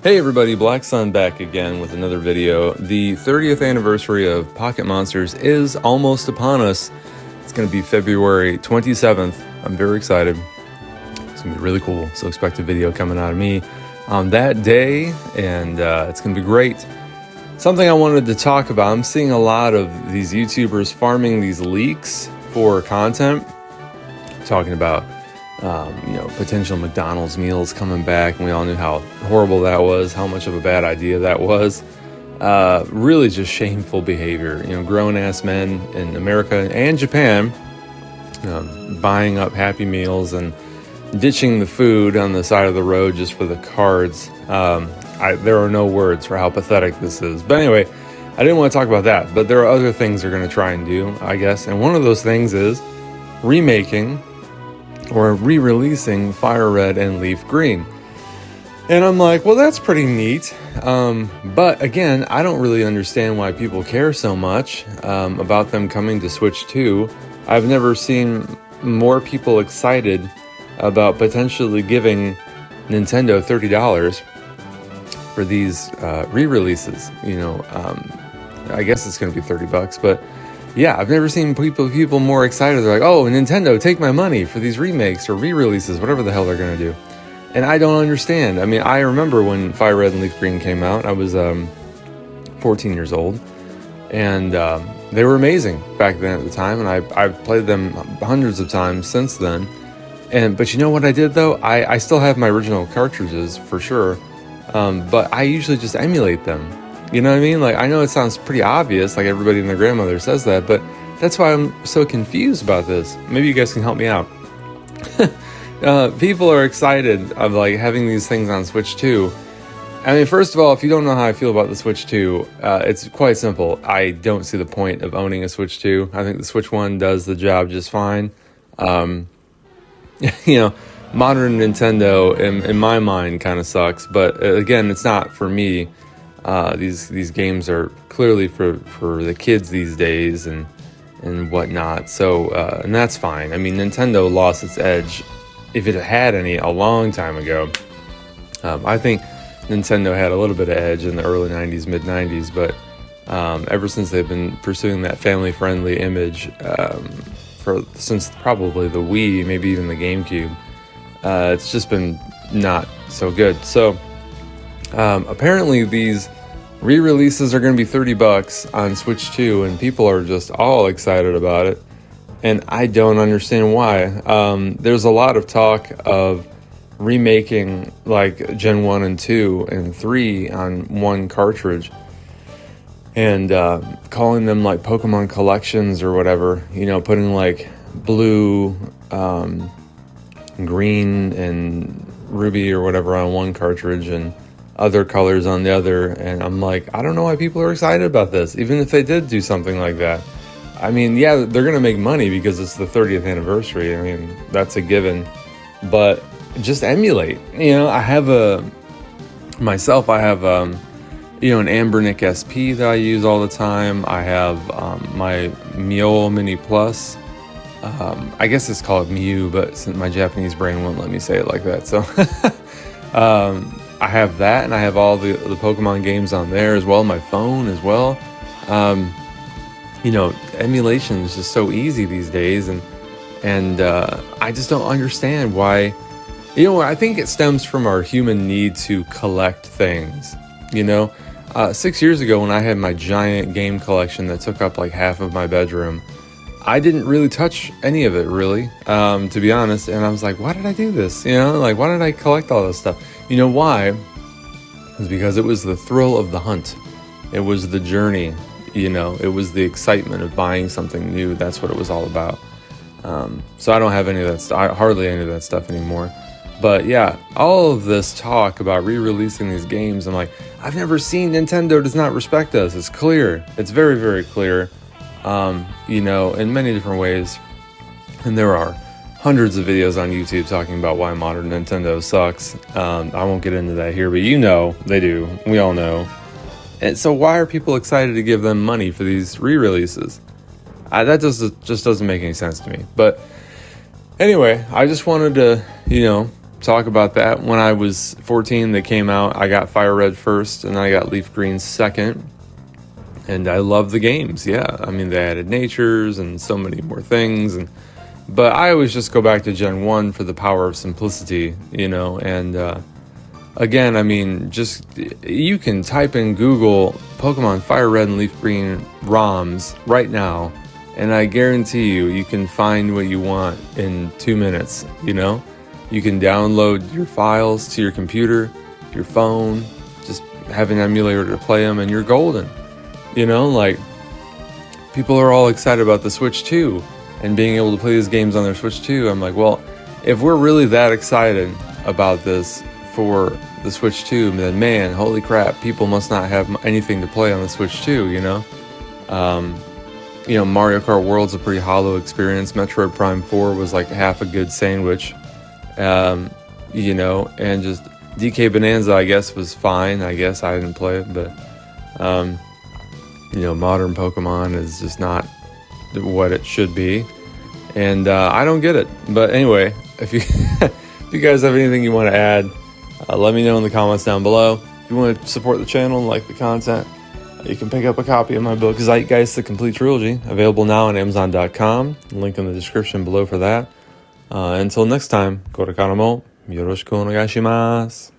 Hey everybody, Black Sun back again with another video. The 30th anniversary of Pocket Monsters is almost upon us. It's going to be February 27th. I'm very excited. It's going to be really cool. So expect a video coming out of me on that day, and it's going to be great. Something I wanted to talk about, I'm seeing a lot of these YouTubers farming these leaks for content, talking about potential McDonald's meals coming back, and we all knew how horrible that was, how much of a bad idea that was. Really just shameful behavior. Grown-ass men in America and Japan buying up Happy Meals and ditching the food on the side of the road just for the cards. There are no words for how pathetic this is. But anyway, I didn't want to talk about that, but there are other things they're going to try and do, I guess. And one of those things is remaking or re-releasing Fire Red and Leaf Green. And I'm like, well, that's pretty neat. But again, I don't really understand why people care so much about them coming to Switch 2. I've never seen more people excited about potentially giving Nintendo $30 for these re-releases. I guess it's going to be $30, but yeah, I've never seen people more excited. They're like, oh, Nintendo, take my money for these remakes or re-releases, whatever the hell they're going to do. And I don't understand. I mean, I remember when Fire Red and Leaf Green came out. I was 14 years old, and they were amazing back then at the time, and I've played them hundreds of times since then. But you know what I did, though? I still have my original cartridges, for sure, but I usually just emulate them. You know what I mean? Like, I know it sounds pretty obvious, like everybody and their grandmother says that, but that's why I'm so confused about this. Maybe you guys can help me out. People are excited of like having these things on Switch 2. I mean, first of all, if you don't know how I feel about the Switch 2, it's quite simple. I don't see the point of owning a Switch 2. I think the Switch 1 does the job just fine. Modern Nintendo, in my mind, kind of sucks, but again, it's not for me. These games are clearly for the kids these days and whatnot. So and that's fine. I mean, Nintendo lost its edge, if it had any, a long time ago. I think Nintendo had a little bit of edge in the early 90s, mid 90s, but ever since they've been pursuing that family-friendly image since probably the Wii, maybe even the GameCube, it's just been not so good. So apparently these re-releases are going to be $30 on Switch 2, and people are just all excited about it, and I don't understand why. There's a lot of talk of remaking like Gen 1 and 2 and 3 on one cartridge, and calling them like Pokemon collections or whatever, putting like blue, green, and ruby or whatever on one cartridge and other colors on the other. And I'm like, I don't know why people are excited about this, even if they did do something like that. I mean, yeah, they're gonna make money because it's the 30th anniversary. I mean, that's a given, but just emulate. I have an Ambernick SP that I use all the time. I have my Mio Mini Plus. I guess it's called Mew, but since my Japanese brain won't let me say it like that, so I have that, and I have all the Pokemon games on there as well, my phone as well. Emulation is just so easy these days, and I just don't understand why. I think it stems from our human need to collect things. 6 years ago when I had my giant game collection that took up like half of my bedroom, I didn't really touch any of it, really, to be honest. And I was like, why did I do this? Why did I collect all this stuff? You know why? It was because it was the thrill of the hunt. It was the journey, it was the excitement of buying something new. That's what it was all about. So I don't have any of that stuff, hardly any of that stuff anymore. But yeah, all of this talk about re-releasing these games, I'm like, I've never seen Nintendo does not respect us. It's clear. It's very, very clear, in many different ways. And there are hundreds of videos on YouTube talking about why modern Nintendo sucks. I won't get into that here, but they do. We all know. And so why are people excited to give them money for these re-releases? That just doesn't make any sense to me. But anyway, I just wanted to, talk about that. When I was 14, they came out. I got Fire Red first, and I got Leaf Green second. And I love the games. Yeah, I mean, they added natures and so many more things. But I always just go back to Gen 1 for the power of simplicity, and again, I mean, just you can type in Google Pokemon Fire Red and Leaf Green ROMs right now, and I guarantee you can find what you want in 2 minutes. You can download your files to your computer, your phone, just have an emulator to play them, and you're golden. Like, people are all excited about the Switch 2 and being able to play these games on their Switch 2. I'm like, well, if we're really that excited about this for the Switch 2, then man, holy crap, people must not have anything to play on the Switch 2, Mario Kart World's a pretty hollow experience. Metroid Prime 4 was like half a good sandwich, and just DK Bonanza, I guess, was fine. I guess I didn't play it, but, modern Pokemon is just not what it should be, and I don't get it. But anyway, if you guys have anything you want to add, let me know in the comments down below. If you want to support the channel and like the content, you can pick up a copy of my book, Zeitgeist: The Complete Trilogy, available now on Amazon.com. Link in the description below for that. Until next time, korekara mo yoroshiku onegaishimasu.